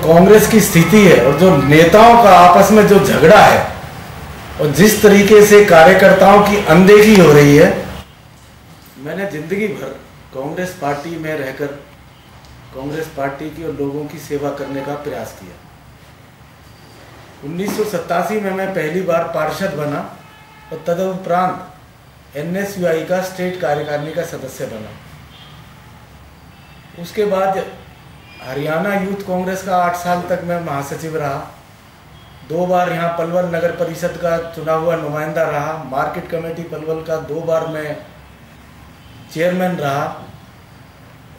कांग्रेस की स्थिति है और जो नेताओं का आपस में जो झगड़ा है और जिस तरीके से कार्यकर्ताओं की अनदेखी हो रही है, मैंने जिंदगी भर कांग्रेस पार्टी में रहकर कांग्रेस पार्टी की और लोगों की सेवा करने का प्रयास किया। 1987 में मैं पहली बार पार्षद बना और तदुपरांत NSUI का स्टेट कार्यकारिणी का सदस्य बना। उसके बाद हरियाणा यूथ कांग्रेस का 8 साल तक मैं महासचिव रहा। 2 बार यहाँ पलवल नगर परिषद का चुना हुआ नुमाइंदा रहा। मार्केट कमेटी पलवल का 2 बार मैं चेयरमैन रहा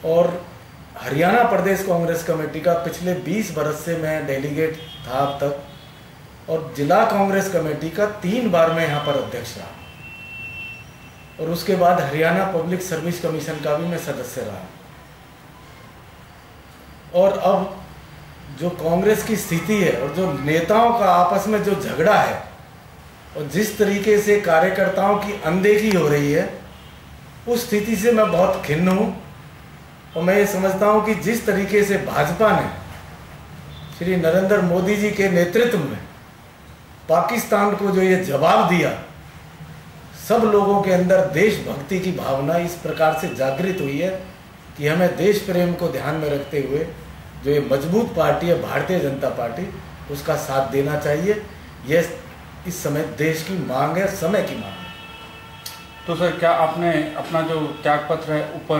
और हरियाणा प्रदेश कांग्रेस कमेटी का पिछले 20 बरस से मैं डेलीगेट था अब तक, और जिला कांग्रेस कमेटी का 3 बार मैं यहाँ पर अध्यक्ष रहा और उसके बाद हरियाणा पब्लिक सर्विस कमीशन का भी मैं सदस्य रहा। और अब जो कांग्रेस की स्थिति है और जो नेताओं का आपस में जो झगड़ा है और जिस तरीके से कार्यकर्ताओं की अनदेखी हो रही है, उस स्थिति से मैं बहुत खिन्न हूँ। और मैं ये समझता हूँ कि जिस तरीके से भाजपा ने श्री नरेंद्र मोदी जी के नेतृत्व में पाकिस्तान को जो ये जवाब दिया, सब लोगों के अंदर देशभक्ति की भावना इस प्रकार से जागृत हुई है कि हमें देश प्रेम को ध्यान में रखते हुए जो ये मजबूत पार्टी है भारतीय जनता पार्टी, उसका साथ देना चाहिए। यह इस समय देश की मांग है, समय की मांग है। तो सर, क्या आपने अपना जो त्याग पत्र है ऊपर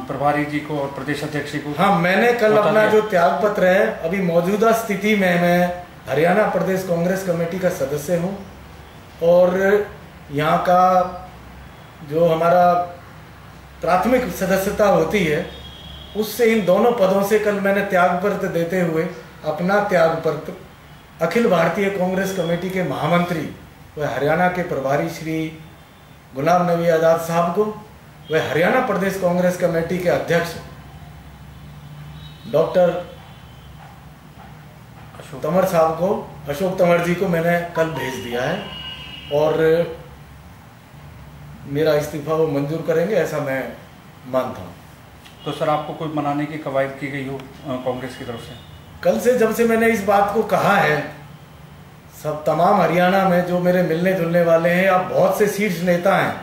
प्रभारी जी को और प्रदेश अध्यक्ष जी को? हाँ, मैंने कल अपना जो त्याग पत्र है, अभी मौजूदा स्थिति में मैं हरियाणा प्रदेश कांग्रेस कमेटी का सदस्य हूँ और यहाँ का जो हमारा प्राथमिक सदस्यता होती है उससे इन दोनों पदों से कल मैंने त्याग पत्र देते हुए अपना त्याग पत्र अखिल भारतीय कांग्रेस कमेटी के महामंत्री व हरियाणा के प्रभारी श्री गुलाम नबी आज़ाद साहब को व हरियाणा प्रदेश कांग्रेस कमेटी के अध्यक्ष डॉक्टर तंवर साहब को, अशोक तंवर जी को मैंने कल भेज दिया है और मेरा इस्तीफा वो मंजूर करेंगे, ऐसा मैं मानता हूँ। तो सर, आपको कोई मनाने की कवायद की गई हो कांग्रेस की तरफ से? कल से जब से मैंने इस बात को कहा है, सब तमाम हरियाणा में जो मेरे मिलने जुलने वाले हैं, अब बहुत से शीर्ष नेता हैं,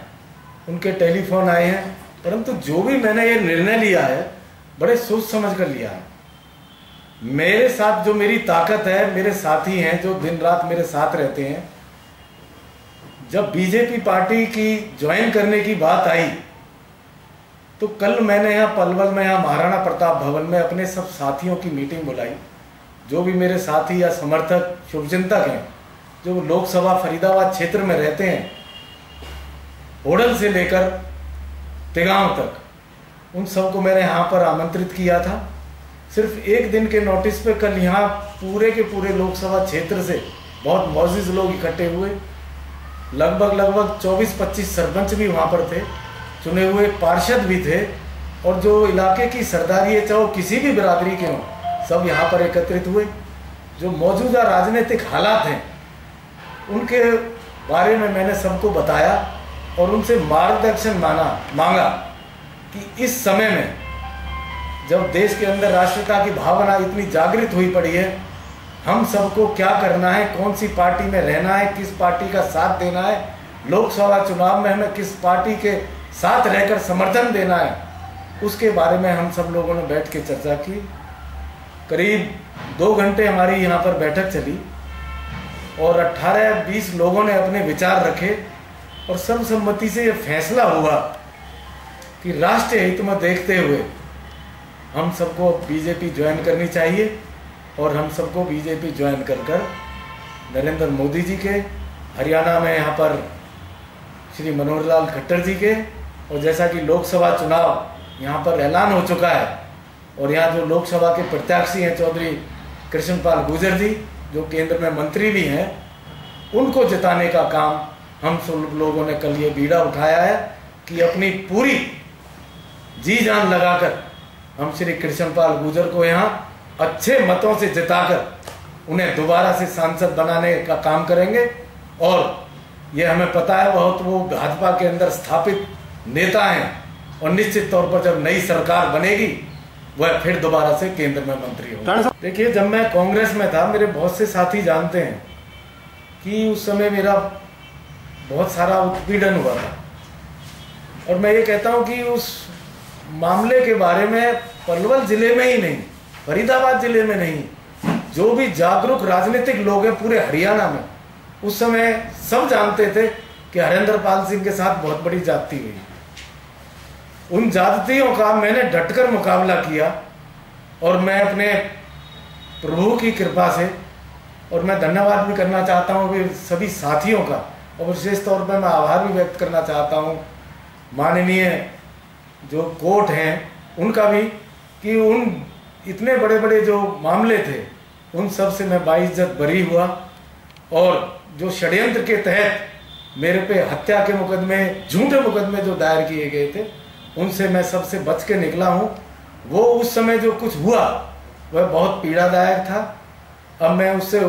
उनके टेलीफोन आए हैं, परंतु जो भी मैंने ये निर्णय लिया है बड़े सोच समझ कर लिया है। मेरे साथ जो मेरी ताकत है, मेरे साथी हैं जो दिन रात मेरे साथ रहते हैं। जब बीजेपी पार्टी की ज्वाइन करने की बात आई तो कल मैंने यहाँ पलवल में, यहाँ महाराणा प्रताप भवन में अपने सब साथियों की मीटिंग बुलाई। जो भी मेरे साथी या समर्थक शुभचिंतक हैं, जो लोकसभा फरीदाबाद क्षेत्र में रहते हैं, होडल से लेकर तिगांव तक, उन सबको मैंने यहाँ पर आमंत्रित किया था। सिर्फ 1 दिन के नोटिस पे कल यहाँ पूरे के पूरे लोकसभा क्षेत्र से बहुत मौजूद लोग इकट्ठे हुए। लगभग 24-25 सरपंच भी वहाँ पर थे, चुने हुए पार्षद भी थे और जो इलाके की सरदारी है, चाहे वो किसी भी बिरादरी के हों, सब यहाँ पर एकत्रित हुए। जो मौजूदा राजनीतिक हालात हैं उनके बारे में मैंने सबको बताया और उनसे मार्गदर्शन मांगा कि इस समय में जब देश के अंदर राष्ट्रीयता की भावना इतनी जागृत हुई पड़ी है, हम सबको क्या करना है, कौन सी पार्टी में रहना है, किस पार्टी का साथ देना है, लोकसभा चुनाव में हमें किस पार्टी के साथ रहकर समर्थन देना है, उसके बारे में हम सब लोगों ने बैठ के चर्चा की। करीब 2 घंटे हमारी यहाँ पर बैठक चली और 18-20 लोगों ने अपने विचार रखे और सर्वसम्मति से ये फैसला हुआ कि राष्ट्रीय हित में देखते हुए हम सबको बीजेपी ज्वाइन करनी चाहिए और हम सबको बीजेपी ज्वाइन कर नरेंद्र मोदी जी के, हरियाणा में यहाँ पर श्री मनोहर लाल खट्टर जी के, और जैसा कि लोकसभा चुनाव यहाँ पर ऐलान हो चुका है और यहाँ जो लोकसभा के प्रत्याशी हैं चौधरी कृष्णपाल गुर्जर जी, जो केंद्र में मंत्री भी हैं, उनको जिताने का काम हम सब लोगों ने कल ये बीड़ा उठाया है कि अपनी पूरी जी जान लगाकर हम श्री कृष्णपाल गुर्जर को यहाँ अच्छे मतों से जिताकर उन्हें दोबारा से सांसद बनाने का काम करेंगे। और ये हमें पता है बहुत वो भाजपा के अंदर स्थापित नेता हैं और निश्चित तौर पर जब नई सरकार बनेगी वह फिर दोबारा से केंद्र में मंत्री हो। देखिए, जब मैं कांग्रेस में था, मेरे बहुत से साथी जानते हैं कि उस समय मेरा बहुत सारा उत्पीड़न हुआ था, और मैं ये कहता हूं कि उस मामले के बारे में पलवल जिले में ही नहीं, फरीदाबाद जिले में नहीं, जो भी जागरूक राजनीतिक लोग हैं पूरे हरियाणा में, उस समय सब जानते थे कि हरेंद्र पाल सिंह के साथ बहुत बड़ी ज्यादती हुई। उन ज्यादतियों का मैंने डटकर मुकाबला किया, और मैं अपने प्रभु की कृपा से, और मैं धन्यवाद भी करना चाहता हूँ कि सभी साथियों का, और विशेष तौर पर मैं आभार भी व्यक्त करना चाहता हूँ माननीय जो कोर्ट हैं उनका भी, कि उन इतने बड़े बड़े जो मामले थे उन सब से मैं बाइज्जत बरी हुआ, और जो षड्यंत्र के तहत मेरे पे हत्या के मुकदमे, झूठे मुकदमे जो दायर किए गए थे, उनसे मैं सबसे बच के निकला हूँ। वो उस समय जो कुछ हुआ वह बहुत पीड़ादायक था। अब मैं उससे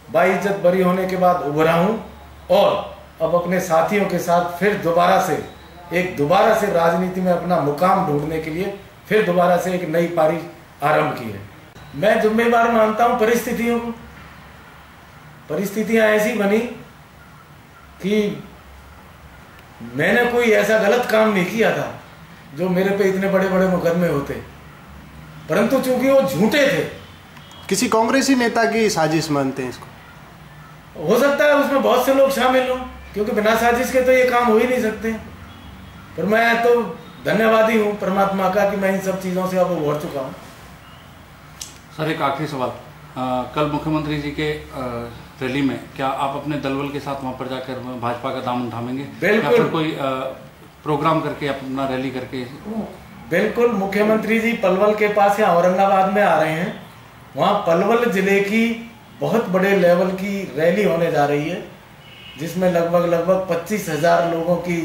बाइज्जत बरी होने के बाद उभरा हूँ, और अब अपने साथियों के साथ फिर दोबारा से राजनीति में अपना मुकाम ढूंढने के लिए फिर दोबारा से एक नई पारी आरंभ की है। मैं जिम्मेदार मानता हूं परिस्थितियों को। परिस्थितियां ऐसी बनी कि मैंने कोई ऐसा गलत काम नहीं किया था जो मेरे पे इतने बड़े बड़े मुकदमे होते, परंतु चूंकि वो झूठे थे। किसी कांग्रेसी नेता की साजिश मानते हैं इसको? हो सकता है उसमें बहुत से लोग शामिल हों, क्योंकि बिना साजिश के तो ये काम हो ही नहीं सकते। पर मैं तो धन्यवादी हूँ परमात्मा का कि मैं इन सब चीज़ों से अब उभर चुका हूँ। सर, एक आखिरी सवाल, कल मुख्यमंत्री जी के रैली में क्या आप अपने दलबल के साथ वहां पर जाकर भाजपा का दामन थामेंगे? बिल्कुल। या फिर कोई प्रोग्राम करके अपना रैली करके? बिल्कुल, मुख्यमंत्री जी पलवल के पास या औरंगाबाद में आ रहे हैं। वहाँ पलवल जिले की बहुत बड़े लेवल की रैली होने जा रही है, जिसमें लगभग 25,000 लोगों की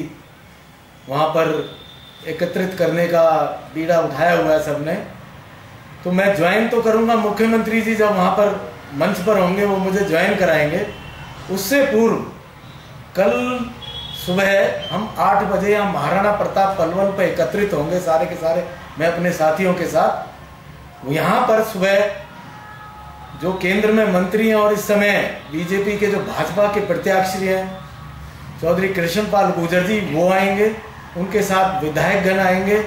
वहाँ पर एकत्रित करने का बीड़ा उठाया हुआ है सबने। तो मैं ज्वाइन तो करूँगा, मुख्यमंत्री जी जब वहाँ पर मंच पर होंगे वो मुझे ज्वाइन कराएंगे। उससे पूर्व कल सुबह हम 8 बजे यहाँ महाराणा प्रताप पलवल पर एकत्रित होंगे सारे के सारे, मैं अपने साथियों के साथ। यहाँ पर सुबह जो केंद्र में मंत्री हैं और इस समय बीजेपी के जो भाजपा के प्रत्याशी हैं चौधरी कृष्णपाल गुर्जर जी, वो आएंगे, उनके साथ विधायकगण आएंगे,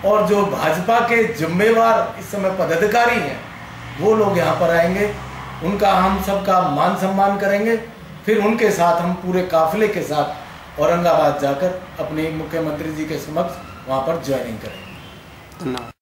और जो भाजपा के जिम्मेवार इस समय पदाधिकारी हैं वो लोग यहाँ पर आएंगे। उनका हम सबका मान सम्मान करेंगे। फिर उनके साथ हम पूरे काफिले के साथ औरंगाबाद जाकर अपने मुख्यमंत्री जी के समक्ष वहाँ पर ज्वाइनिंग करेंगे। धन्यवाद।